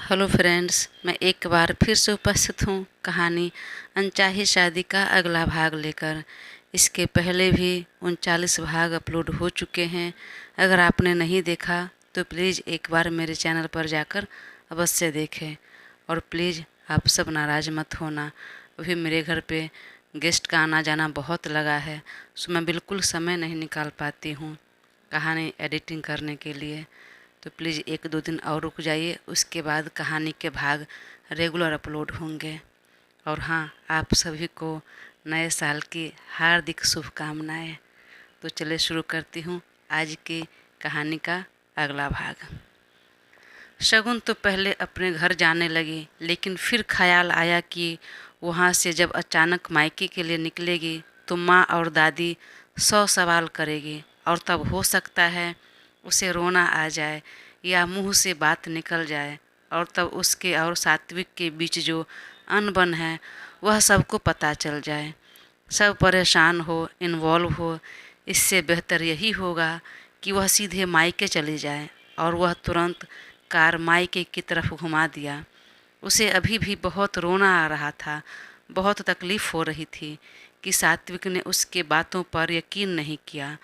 Hello friends, मैं एक बार फिर से उपस्थित हूँ कहानी अनचाही शादी का अगला भाग लेकर। इसके पहले भी 39 भाग अपलोड हो चुके हैं। अगर आपने नहीं देखा तो प्लीज़ एक बार मेरे चैनल पर जाकर अवश्य देखें। और प्लीज़ आप सब नाराज़ मत होना, अभी मेरे घर पे गेस्ट का आना जाना बहुत लगा है, सो मैं बिल्कुल समय नहीं निकाल पाती हूँ कहानी एडिटिंग करने के लिए। तो प्लीज़ 1-2 दिन और रुक जाइए, उसके बाद कहानी के भाग रेगुलर अपलोड होंगे। और हाँ, आप सभी को नए साल की हार्दिक शुभकामनाएं। तो चलिए शुरू करती हूँ आज की कहानी का अगला भाग। शगुन तो पहले अपने घर जाने लगी, लेकिन फिर ख्याल आया कि वहाँ से जब अचानक मायके के लिए निकलेगी तो माँ और दादी 100 सवाल करेगी, और तब हो सकता है उसे रोना आ जाए या मुंह से बात निकल जाए, और तब उसके और सात्विक के बीच जो अनबन है वह सबको पता चल जाए। सब परेशान हो, इन्वॉल्व हो। इससे बेहतर यही होगा कि वह सीधे मायके चली जाए। और वह तुरंत कार मायके की तरफ घुमा दिया। उसे अभी भी बहुत रोना आ रहा था, बहुत तकलीफ़ हो रही थी कि सात्विक ने उसके बातों पर यकीन नहीं किया।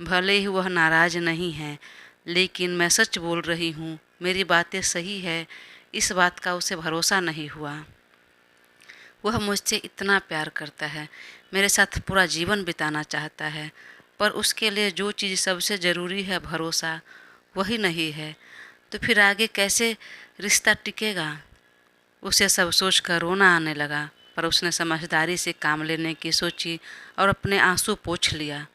भले ही वह नाराज़ नहीं है, लेकिन मैं सच बोल रही हूँ, मेरी बातें सही है, इस बात का उसे भरोसा नहीं हुआ। वह मुझसे इतना प्यार करता है, मेरे साथ पूरा जीवन बिताना चाहता है, पर उसके लिए जो चीज़ सबसे ज़रूरी है, भरोसा, वही नहीं है, तो फिर आगे कैसे रिश्ता टिकेगा। उसे सब सोचकर रोना आने लगा, पर उसने समझदारी से काम लेने की सोची और अपने आंसू पोंछ लिया।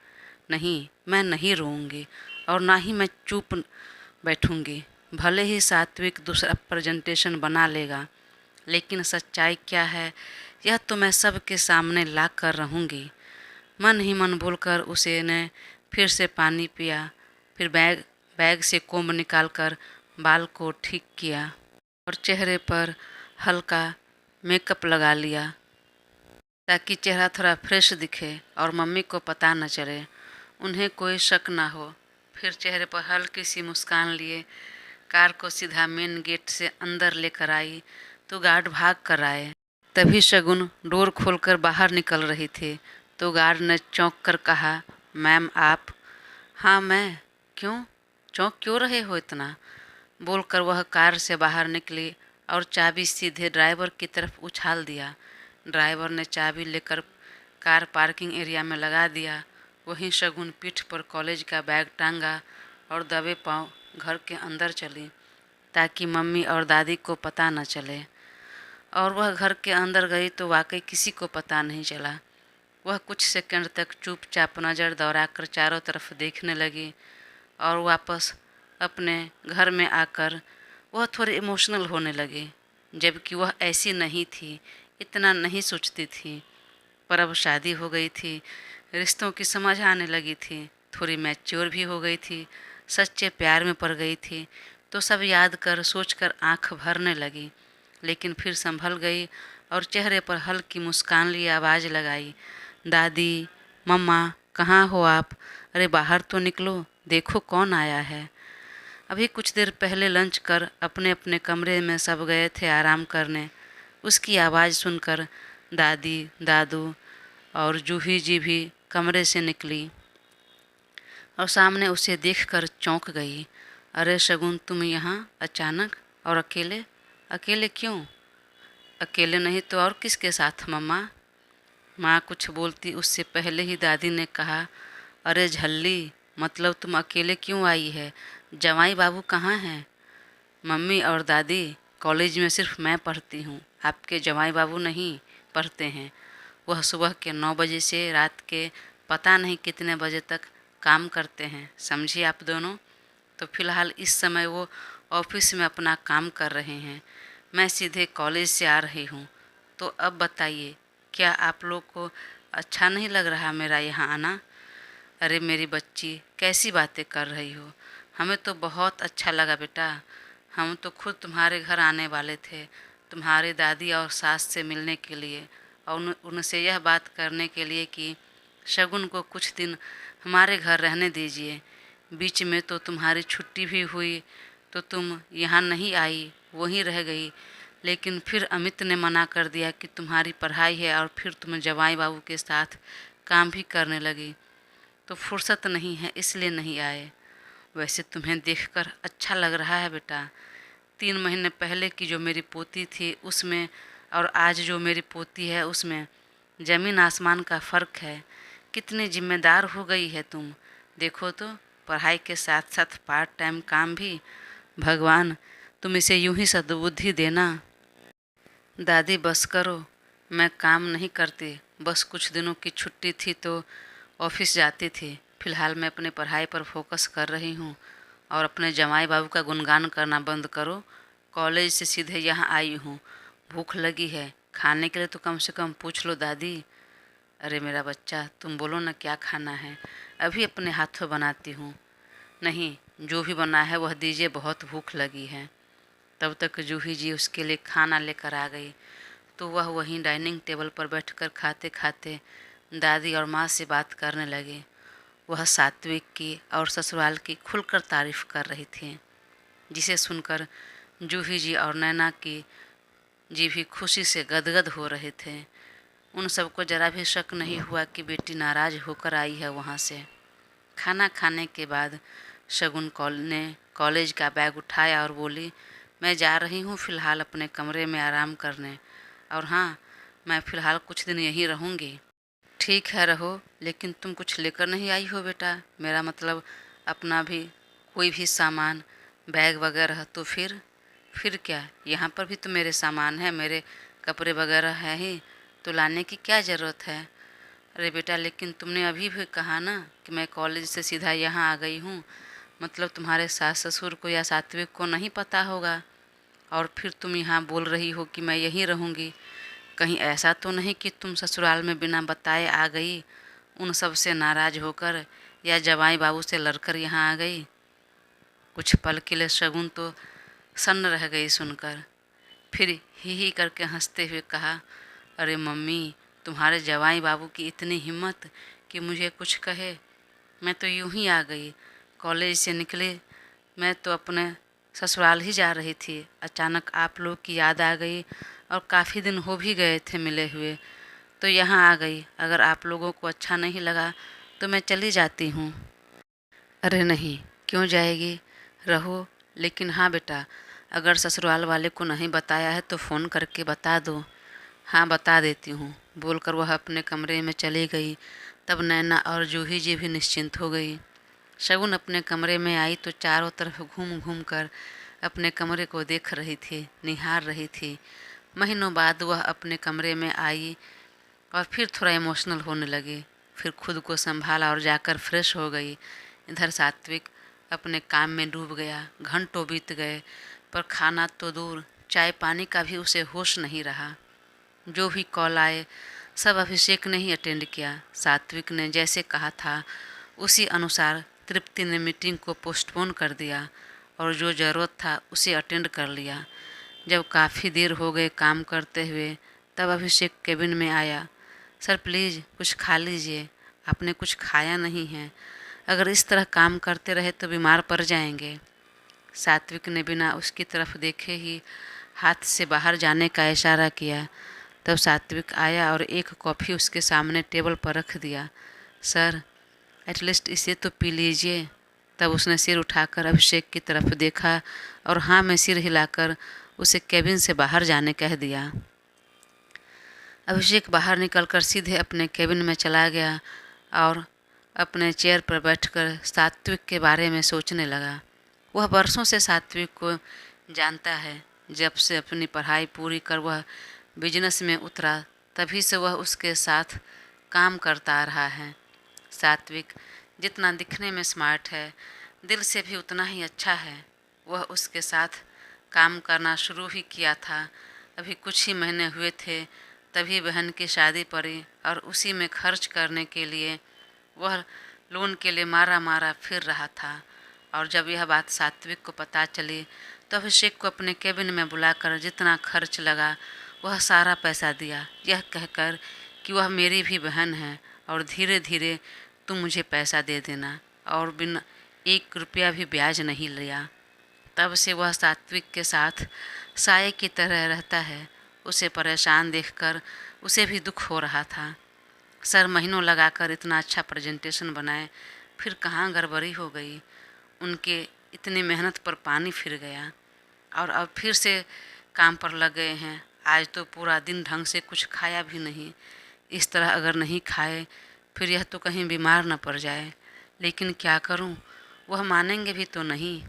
नहीं, मैं नहीं रोऊंगी, और ना ही मैं चुप बैठूंगी। भले ही सात्विक दूसरा प्रेजेंटेशन बना लेगा, लेकिन सच्चाई क्या है यह तो मैं सबके सामने ला कर रहूँगी। मन ही मन बोलकर उसे ने फिर से पानी पिया, फिर बैग से कोम्ब निकालकर बाल को ठीक किया और चेहरे पर हल्का मेकअप लगा लिया ताकि चेहरा थोड़ा फ्रेश दिखे और मम्मी को पता न चले, उन्हें कोई शक ना हो। फिर चेहरे पर हल्की सी मुस्कान लिए कार को सीधा मेन गेट से अंदर लेकर आई तो गार्ड भाग कर आए। तभी शगुन डोर खोलकर बाहर निकल रही थी तो गार्ड ने चौंक कर कहा, मैम आप? हाँ मैं। क्यों? चौंक क्यों रहे हो इतना? बोलकर वह कार से बाहर निकली और चाबी सीधे ड्राइवर की तरफ उछाल दिया। ड्राइवर ने चाबी लेकर कार पार्किंग एरिया में लगा दिया। वहीं शगुन पीठ पर कॉलेज का बैग टांगा और दबे पांव घर के अंदर चली ताकि मम्मी और दादी को पता न चले। और वह घर के अंदर गई तो वाकई किसी को पता नहीं चला। वह कुछ सेकंड तक चुपचाप नज़र दौड़ाकर चारों तरफ देखने लगी और वापस अपने घर में आकर वह थोड़ी इमोशनल होने लगी, जबकि वह ऐसी नहीं थी, इतना नहीं सोचती थी। पर अब शादी हो गई थी, रिश्तों की समझ आने लगी थी, थोड़ी मैच्योर भी हो गई थी, सच्चे प्यार में पड़ गई थी, तो सब याद कर सोच कर आँख भरने लगी। लेकिन फिर संभल गई और चेहरे पर हल्की मुस्कान लिए आवाज़ लगाई, दादी, मम्मा, कहाँ हो आप? अरे बाहर तो निकलो, देखो कौन आया है। अभी कुछ देर पहले लंच कर अपने अपने कमरे में सब गए थे आराम करने। उसकी आवाज़ सुनकर दादी, दादू और जूही जी भी कमरे से निकली और सामने उसे देखकर चौंक गई। अरे शगुन, तुम यहाँ अचानक और अकेले? अकेले क्यों? अकेले नहीं तो और किसके साथ मम्मा? माँ कुछ बोलती उससे पहले ही दादी ने कहा, अरे झल्ली, मतलब तुम अकेले क्यों आई है? जवाई बाबू कहाँ हैं? मम्मी और दादी, कॉलेज में सिर्फ मैं पढ़ती हूँ, आपके जवाई बाबू नहीं पढ़ते हैं। वह सुबह के 9 बजे से रात के पता नहीं कितने बजे तक काम करते हैं, समझिए आप दोनों। तो फिलहाल इस समय वो ऑफिस में अपना काम कर रहे हैं, मैं सीधे कॉलेज से आ रही हूँ। तो अब बताइए, क्या आप लोग को अच्छा नहीं लग रहा मेरा यहाँ आना? अरे मेरी बच्ची, कैसी बातें कर रही हो? हमें तो बहुत अच्छा लगा बेटा। हम तो खुद तुम्हारे घर आने वाले थे, तुम्हारी दादी और सास से मिलने के लिए और उनसे यह बात करने के लिए कि शगुन को कुछ दिन हमारे घर रहने दीजिए। बीच में तो तुम्हारी छुट्टी भी हुई तो तुम यहाँ नहीं आई, वहीं रह गई। लेकिन फिर अमित ने मना कर दिया कि तुम्हारी पढ़ाई है और फिर तुम जवाई बाबू के साथ काम भी करने लगी, तो फुर्सत नहीं है इसलिए नहीं आए। वैसे तुम्हें देखकर अच्छा लग रहा है बेटा। 3 महीने पहले की जो मेरी पोती थी उसमें और आज जो मेरी पोती है उसमें ज़मीन आसमान का फ़र्क है। कितनी जिम्मेदार हो गई है तुम। देखो तो, पढ़ाई के साथ साथ पार्ट टाइम काम भी। भगवान तुम इसे यूं ही सद्बुद्धि देना। दादी बस करो, मैं काम नहीं करती, बस कुछ दिनों की छुट्टी थी तो ऑफिस जाती थी। फ़िलहाल मैं अपने पढ़ाई पर फोकस कर रही हूँ। और अपने जमाई बाबू का गुणगान करना बंद करो। कॉलेज से सीधे यहाँ आई हूँ। भूख लगी है, खाने के लिए तो कम से कम पूछ लो दादी। अरे मेरा बच्चा, तुम बोलो ना क्या खाना है, अभी अपने हाथों बनाती हूँ। नहीं, जो भी बना है वह दीजिए, बहुत भूख लगी है। तब तक जूही जी उसके लिए खाना लेकर आ गई तो वह वहीं डाइनिंग टेबल पर बैठकर खाते खाते दादी और माँ से बात करने लगी। वह सात्विक की और ससुराल की खुलकर तारीफ कर रही थी, जिसे सुनकर जूही जी और नैना की जी भी खुशी से गदगद हो रहे थे। उन सबको जरा भी शक नहीं हुआ कि बेटी नाराज होकर आई है वहाँ से। खाना खाने के बाद शगुन ने कॉलेज का बैग उठाया और बोली, मैं जा रही हूँ फ़िलहाल अपने कमरे में आराम करने। और हाँ, मैं फ़िलहाल कुछ दिन यहीं रहूँगी। ठीक है रहो, लेकिन तुम कुछ लेकर नहीं आई हो बेटा। मेरा मतलब अपना भी कोई भी सामान, बैग वगैरह। तो फिर क्या, यहाँ पर भी तो मेरे सामान है, मेरे कपड़े वगैरह हैं ही, तो लाने की क्या ज़रूरत है। अरे बेटा, लेकिन तुमने अभी भी कहा ना कि मैं कॉलेज से सीधा यहाँ आ गई हूँ, मतलब तुम्हारे सास ससुर को या सात्विक को नहीं पता होगा। और फिर तुम यहाँ बोल रही हो कि मैं यहीं रहूँगी। कहीं ऐसा तो नहीं कि तुम ससुराल में बिना बताए आ गई, उन सब से नाराज होकर या जवाई बाबू से लड़कर यहाँ आ गई। कुछ पल के लिए शगुन तो सन्न रह गई सुनकर। फिर ही करके हंसते हुए कहा, अरे मम्मी, तुम्हारे जवाई बाबू की इतनी हिम्मत कि मुझे कुछ कहे। मैं तो यूं ही आ गई। कॉलेज से निकले मैं तो अपने ससुराल ही जा रही थी, अचानक आप लोग की याद आ गई और काफ़ी दिन हो भी गए थे मिले हुए, तो यहाँ आ गई। अगर आप लोगों को अच्छा नहीं लगा तो मैं चली जाती हूँ। अरे नहीं, क्यों जाएगी, रहो। लेकिन हाँ बेटा, अगर ससुराल वाले को नहीं बताया है तो फ़ोन करके बता दो। हाँ बता देती हूँ, बोलकर वह अपने कमरे में चली गई। तब नैना और जूही जी भी निश्चिंत हो गई। शगुन अपने कमरे में आई तो चारों तरफ घूम घूम कर अपने कमरे को देख रही थी, निहार रही थी। महीनों बाद वह अपने कमरे में आई और फिर थोड़ा इमोशनल होने लगी। फिर खुद को संभाला और जाकर फ्रेश हो गई। इधर सात्विक अपने काम में डूब गया। घंटों बीत गए, पर खाना तो दूर, चाय पानी का भी उसे होश नहीं रहा। जो भी कॉल आए सब अभिषेक ने ही अटेंड किया। सात्विक ने जैसे कहा था उसी अनुसार तृप्ति ने मीटिंग को पोस्टपोन कर दिया और जो ज़रूरत था उसे अटेंड कर लिया। जब काफ़ी देर हो गए काम करते हुए, तब अभिषेक केबिन में आया। सर प्लीज़ कुछ खा लीजिए, आपने कुछ खाया नहीं है। अगर इस तरह काम करते रहे तो बीमार पड़ जाएंगे। सात्विक ने बिना उसकी तरफ देखे ही हाथ से बाहर जाने का इशारा किया। तब सात्विक आया और एक कॉफ़ी उसके सामने टेबल पर रख दिया। सर, एटलीस्ट इसे तो पी लीजिए। तब उसने सिर उठाकर अभिषेक की तरफ देखा और हाँ में सिर हिलाकर उसे केबिन से बाहर जाने कह दिया। अभिषेक बाहर निकलकर सीधे अपने केबिन में चला गया और अपने चेयर पर बैठकर सात्विक के बारे में सोचने लगा। वह बरसों से सात्विक को जानता है। जब से अपनी पढ़ाई पूरी कर वह बिजनेस में उतरा, तभी से वह उसके साथ काम करता आ रहा है। सात्विक जितना दिखने में स्मार्ट है, दिल से भी उतना ही अच्छा है। वह उसके साथ काम करना शुरू ही किया था, अभी कुछ ही महीने हुए थे, तभी बहन की शादी पड़ी और उसी में खर्च करने के लिए वह लोन के लिए मारा मारा फिर रहा था। और जब यह बात सात्विक को पता चली तो अभिषेक को अपने केबिन में बुलाकर जितना खर्च लगा वह सारा पैसा दिया, यह कहकर कि वह मेरी भी बहन है और धीरे धीरे तुम मुझे पैसा दे देना, और बिना 1 रुपया भी ब्याज नहीं लिया। तब से वह सात्विक के साथ साये की तरह रहता है। उसे परेशान देखकर उसे भी दुख हो रहा था। सर महीनों लगाकर इतना अच्छा प्रेजेंटेशन बनाए, फिर कहाँ गड़बड़ी हो गई। उनके इतनी मेहनत पर पानी फिर गया और अब फिर से काम पर लग गए हैं। आज तो पूरा दिन ढंग से कुछ खाया भी नहीं। इस तरह अगर नहीं खाए फिर यह तो कहीं बीमार न पड़ जाए। लेकिन क्या करूं, वह मानेंगे भी तो नहीं।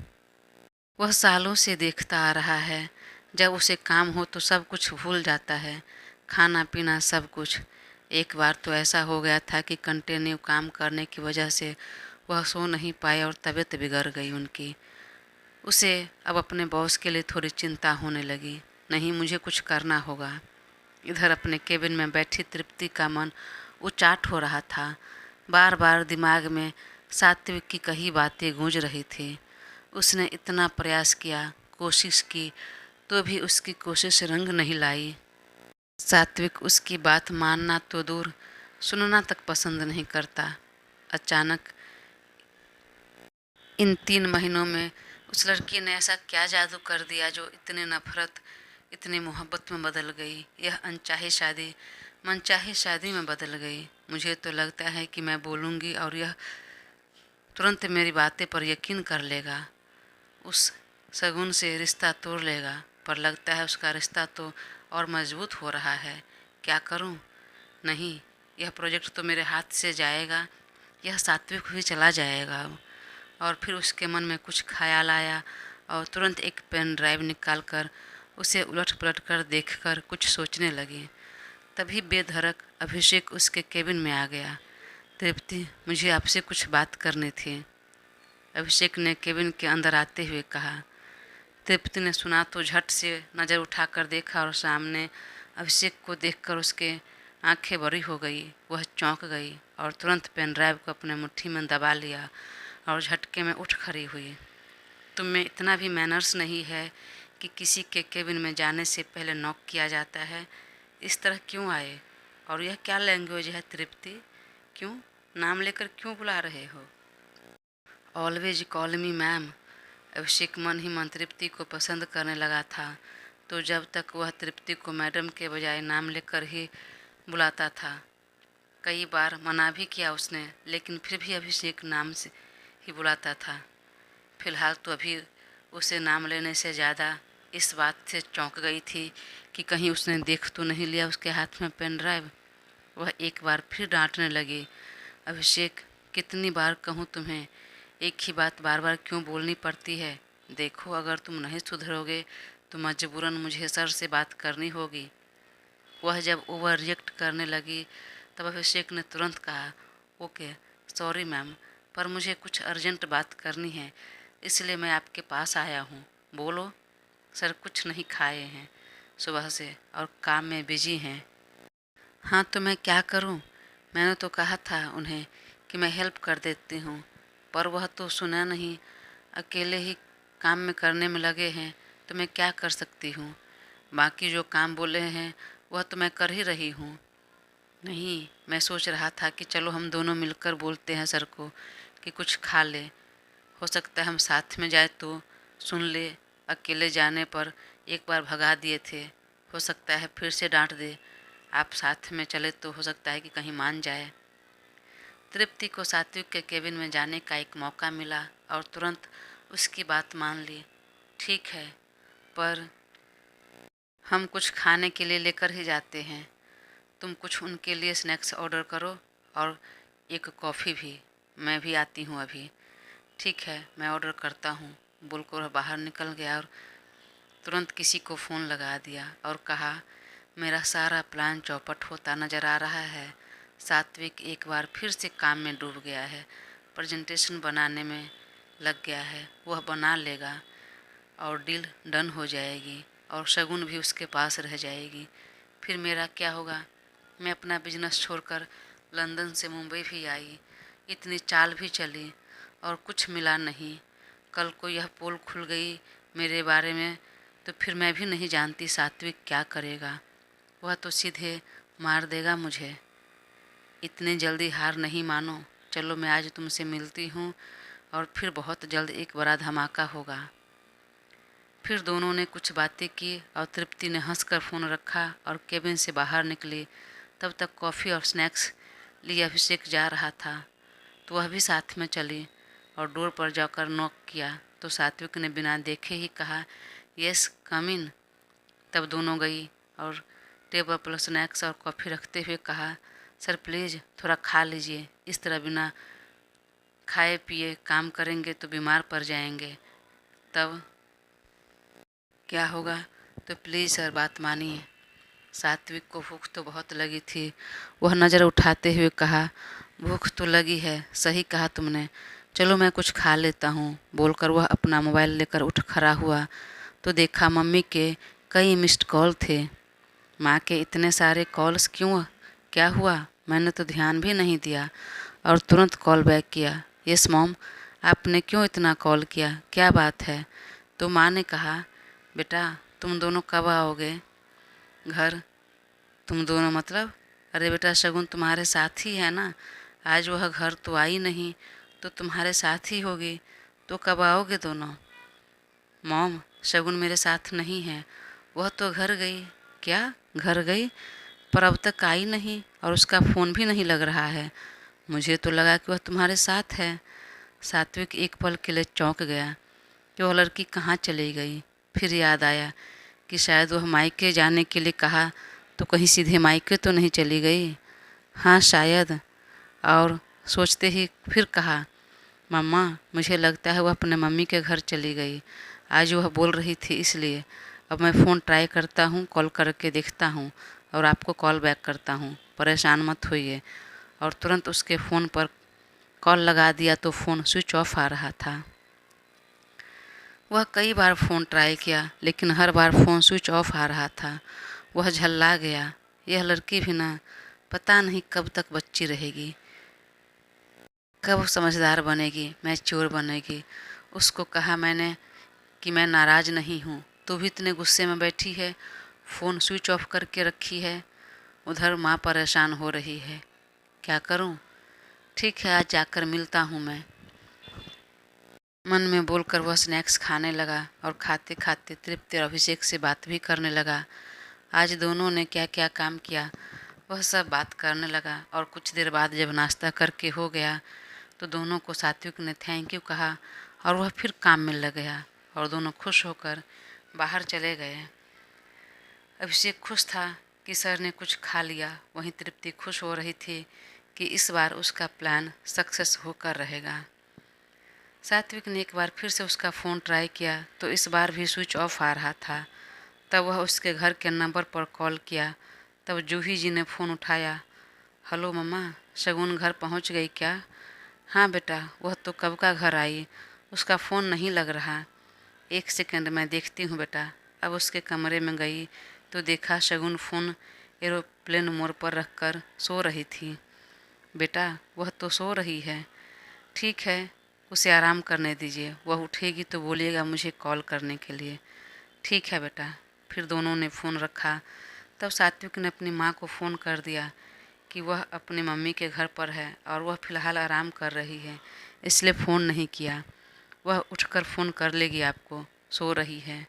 वह सालों से देखता आ रहा है, जब उसे काम हो तो सब कुछ भूल जाता है, खाना पीना सब कुछ। एक बार तो ऐसा हो गया था कि कंटिन्यू काम करने की वजह से वह सो नहीं पाए और तबीयत बिगड़ गई उनकी। उसे अब अपने बॉस के लिए थोड़ी चिंता होने लगी। नहीं, मुझे कुछ करना होगा। इधर अपने केबिन में बैठी तृप्ति का मन उचाट हो रहा था। बार बार दिमाग में सात्विक की कही बातें गूंज रही थी। उसने इतना प्रयास किया, कोशिश की, तो भी उसकी कोशिश रंग नहीं लाई। सात्विक उसकी बात मानना तो दूर, सुनना तक पसंद नहीं करता। अचानक इन 3 महीनों में उस लड़की ने ऐसा क्या जादू कर दिया जो इतनी नफरत इतनी मोहब्बत में बदल गई। यह अनचाही शादी मनचाही शादी में बदल गई। मुझे तो लगता है कि मैं बोलूँगी और यह तुरंत मेरी बातें पर यकीन कर लेगा, उस शगुन से रिश्ता तोड़ लेगा। पर लगता है उसका रिश्ता तो और मजबूत हो रहा है। क्या करूं? नहीं, यह प्रोजेक्ट तो मेरे हाथ से जाएगा। यह सात्विक भी चला जाएगा। और फिर उसके मन में कुछ ख्याल आया और तुरंत एक पेन ड्राइव निकाल कर उसे उलट पलट कर देख कर कुछ सोचने लगी। तभी बेधड़क अभिषेक उसके केबिन में आ गया। तृप्ति, मुझे आपसे कुछ बात करनी थी, अभिषेक ने केबिन के अंदर आते हुए कहा। तृप्ति ने सुना तो झट से नज़र उठाकर देखा और सामने अभिषेक को देखकर उसके आंखें बड़ी हो गई। वह चौंक गई और तुरंत पेन ड्राइव को अपने मुट्ठी में दबा लिया और झटके में उठ खड़ी हुई। तुम में इतना भी मैनर्स नहीं है कि किसी के केबिन में जाने से पहले नॉक किया जाता है। इस तरह क्यों आए? और यह क्या लैंग्वेज है तृप्ति? क्यों नाम लेकर क्यों बुला रहे हो? Always call me ma'am. Abhishek मन ही मन तृप्ति को पसंद करने लगा था, तो जब तक वह तृप्ति को मैडम के बजाय नाम लेकर ही बुलाता था। कई बार मना भी किया उसने, लेकिन फिर भी अभिषेक नाम से ही बुलाता था। फिलहाल तो अभी उसे नाम लेने से ज़्यादा इस बात से चौंक गई थी कि कहीं उसने देख तो नहीं लिया उसके हाथ में पेन ड्राइव। वह एक बार फिर डांटने लगी। अभिषेक, कितनी बार कहूँ तुम्हें, एक ही बात बार बार क्यों बोलनी पड़ती है? देखो, अगर तुम नहीं सुधरोगे तो मजबूरन मुझे सर से बात करनी होगी। वह जब ओवर रिएक्ट करने लगी तब अभिषेक ने तुरंत कहा, ओके सॉरी मैम, पर मुझे कुछ अर्जेंट बात करनी है, इसलिए मैं आपके पास आया हूँ। बोलो। सर कुछ नहीं खाए हैं सुबह से और काम में बिजी हैं। हाँ तो मैं क्या करूँ? मैंने तो कहा था उन्हें कि मैं हेल्प कर देती हूँ, पर वह तो सुना नहीं। अकेले ही काम में करने में लगे हैं, तो मैं क्या कर सकती हूँ? बाकी जो काम बोले हैं वह तो मैं कर ही रही हूँ। नहीं, मैं सोच रहा था कि चलो हम दोनों मिलकर बोलते हैं सर को कि कुछ खा ले। हो सकता है हम साथ में जाए तो सुन ले। अकेले जाने पर एक बार भगा दिए थे, हो सकता है फिर से डांट दे। आप साथ में चले तो हो सकता है कि कहीं मान जाए। तृप्ति को सात्विक के केबिन में जाने का एक मौका मिला और तुरंत उसकी बात मान ली। ठीक है, पर हम कुछ खाने के लिए लेकर ही जाते हैं। तुम कुछ उनके लिए स्नैक्स ऑर्डर करो और एक कॉफ़ी भी। मैं भी आती हूँ अभी। ठीक है, मैं ऑर्डर करता हूँ, बोलकर वह बाहर निकल गया और तुरंत किसी को फ़ोन लगा दिया और कहा, मेरा सारा प्लान चौपट होता नज़र आ रहा है। सात्विक एक बार फिर से काम में डूब गया है, प्रेजेंटेशन बनाने में लग गया है। वह बना लेगा और डील डन हो जाएगी और शगुन भी उसके पास रह जाएगी। फिर मेरा क्या होगा? मैं अपना बिजनेस छोड़कर लंदन से मुंबई भी आई, इतनी चाल भी चली और कुछ मिला नहीं। कल को यह पोल खुल गई मेरे बारे में तो फिर मैं भी नहीं जानती सात्विक क्या करेगा। वह तो सीधे मार देगा मुझे। इतनी जल्दी हार नहीं मानो। चलो मैं आज तुमसे मिलती हूँ और फिर बहुत जल्द एक बड़ा धमाका होगा। फिर दोनों ने कुछ बातें की और तृप्ति ने हंसकर फ़ोन रखा और केबिन से बाहर निकली। तब तक कॉफ़ी और स्नैक्स लिए अभिषेक जा रहा था तो वह भी साथ में चली और डोर पर जाकर नॉक किया तो सात्विक ने बिना देखे ही कहा, यस कम इन। तब दोनों गई और टेबल पर स्नैक्स और कॉफ़ी रखते हुए कहा, सर प्लीज़ थोड़ा खा लीजिए, इस तरह बिना खाए पिए काम करेंगे तो बीमार पड़ जाएंगे, तब क्या होगा, तो प्लीज़ सर बात मानिए। सात्विक को भूख तो बहुत लगी थी। वह नज़र उठाते हुए कहा, भूख तो लगी है, सही कहा तुमने, चलो मैं कुछ खा लेता हूँ। बोलकर वह अपना मोबाइल लेकर उठ खड़ा हुआ तो देखा मम्मी के कई मिस्ड कॉल थे। माँ के इतने सारे कॉल्स क्यों, क्या हुआ, मैंने तो ध्यान भी नहीं दिया और तुरंत कॉल बैक किया। यस मॉम, आपने क्यों इतना कॉल किया, क्या बात है। तो माँ ने कहा, बेटा तुम दोनों कब आओगे घर। तुम दोनों मतलब, अरे बेटा शगुन तुम्हारे साथ ही है ना, आज वह घर तो आई नहीं तो तुम्हारे साथ ही होगी, तो कब आओगे दोनों। मॉम शगुन मेरे साथ नहीं है, वह तो घर गई। क्या घर गई, पर अब तक आई नहीं और उसका फ़ोन भी नहीं लग रहा है, मुझे तो लगा कि वह तुम्हारे साथ है। सात्विक एक पल के लिए चौंक गया कि वह लड़की कहाँ चली गई। फिर याद आया कि शायद वह मायके जाने के लिए कहा तो कहीं सीधे मायके तो नहीं चली गई। हाँ शायद, और सोचते ही फिर कहा, मम्मा मुझे लगता है वह अपने मम्मी के घर चली गई, आज वह बोल रही थी इसलिए। अब मैं फ़ोन ट्राई करता हूँ, कॉल करके देखता हूँ और आपको कॉल बैक करता हूँ, परेशान मत होइए। और तुरंत उसके फ़ोन पर कॉल लगा दिया तो फ़ोन स्विच ऑफ आ रहा था। वह कई बार फ़ोन ट्राई किया लेकिन हर बार फ़ोन स्विच ऑफ आ रहा था। वह झल्ला गया, यह लड़की भी ना पता नहीं कब तक बच्ची रहेगी, कब समझदार बनेगी, मैच्योर बनेगी। उसको कहा मैंने कि मैं नाराज़ नहीं हूँ, तो भी इतने गुस्से में बैठी है, फ़ोन स्विच ऑफ करके रखी है। उधर माँ परेशान हो रही है, क्या करूँ। ठीक है आज जाकर मिलता हूँ मैं, मन में बोलकर वह स्नैक्स खाने लगा और खाते खाते तृप्ति और अभिषेक से बात भी करने लगा। आज दोनों ने क्या क्या काम किया वह सब बात करने लगा और कुछ देर बाद जब नाश्ता करके हो गया तो दोनों को सात्विक ने थैंक यू कहा और वह फिर काम में लग गया और दोनों खुश होकर बाहर चले गए। अभिषेक खुश था कि सर ने कुछ खा लिया, वहीं तृप्ति खुश हो रही थी कि इस बार उसका प्लान सक्सेस होकर रहेगा। सात्विक ने एक बार फिर से उसका फ़ोन ट्राई किया तो इस बार भी स्विच ऑफ आ रहा था। तब वह उसके घर के नंबर पर कॉल किया। तब जूही जी ने फ़ोन उठाया, हेलो मम्मा, शगुन घर पहुंच गई क्या। हाँ बेटा, वह तो कब का घर आई, उसका फ़ोन नहीं लग रहा। एक सेकंड मैं देखती हूँ बेटा। अब उसके कमरे में गई तो देखा शगुन फ़ोन एरोप्लेन मोड पर रखकर सो रही थी। बेटा वह तो सो रही है, ठीक है उसे आराम करने दीजिए, वह उठेगी तो बोलिएगा मुझे कॉल करने के लिए। ठीक है बेटा। फिर दोनों ने फ़ोन रखा। तब सात्विक ने अपनी माँ को फ़ोन कर दिया कि वह अपनी मम्मी के घर पर है और वह फ़िलहाल आराम कर रही है, इसलिए फ़ोन नहीं किया। वह उठकर फ़ोन कर लेगी आपको, सो रही है।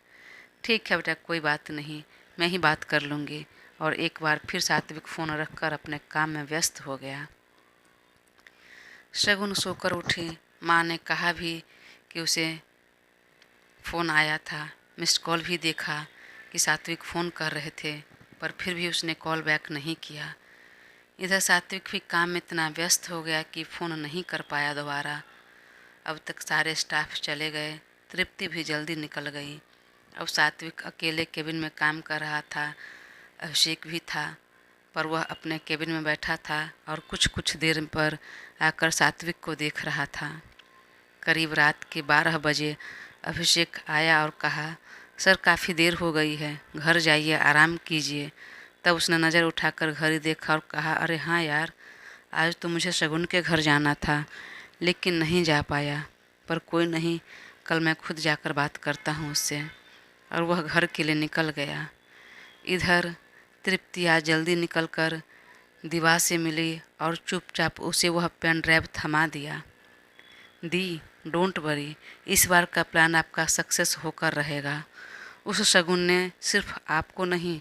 ठीक है बेटा, कोई बात नहीं, मैं ही बात कर लूँगी। और एक बार फिर सात्विक फ़ोन रखकर अपने काम में व्यस्त हो गया। शगुन सोकर उठी। माँ ने कहा भी कि उसे फ़ोन आया था, मिस्ड कॉल भी देखा कि सात्विक फ़ोन कर रहे थे, पर फिर भी उसने कॉल बैक नहीं किया। इधर सात्विक भी काम में इतना व्यस्त हो गया कि फ़ोन नहीं कर पाया दोबारा। अब तक सारे स्टाफ चले गए, तृप्ति भी जल्दी निकल गई। अब सात्विक अकेले केबिन में काम कर रहा था। अभिषेक भी था, पर वह अपने केबिन में बैठा था और कुछ कुछ देर पर आकर सात्विक को देख रहा था। करीब रात के 12 बजे अभिषेक आया और कहा, सर काफ़ी देर हो गई है, घर जाइए आराम कीजिए। तब उसने नज़र उठाकर घड़ी देखा और कहा, अरे हाँ यार, आज तो मुझे शगुन के घर जाना था लेकिन नहीं जा पाया, पर कोई नहीं, कल मैं खुद जाकर बात करता हूँ उससे। और वह घर के लिए निकल गया। इधर तृप्ति आज जल्दी निकलकर दीवा से मिली और चुपचाप उसे वह पेन ड्राइव थमा दिया। दी डोंट वरी, इस बार का प्लान आपका सक्सेस होकर रहेगा। उस शगुन ने सिर्फ आपको नहीं,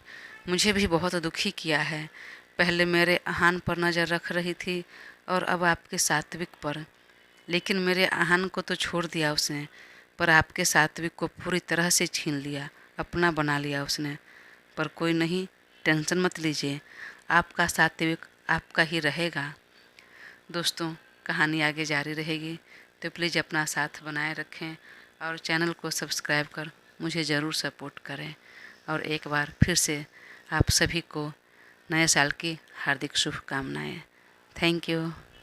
मुझे भी बहुत दुखी किया है। पहले मेरे आहान पर नज़र रख रही थी और अब आपके सात्विक पर, लेकिन मेरे आहान को तो छोड़ दिया उसने, पर आपके सात्विक को पूरी तरह से छीन लिया, अपना बना लिया उसने। पर कोई नहीं, टेंशन मत लीजिए, आपका सात्विक आपका ही रहेगा। दोस्तों, कहानी आगे जारी रहेगी, तो प्लीज़ अपना साथ बनाए रखें और चैनल को सब्सक्राइब कर मुझे ज़रूर सपोर्ट करें। और एक बार फिर से आप सभी को नए साल की हार्दिक शुभकामनाएं। Thank you.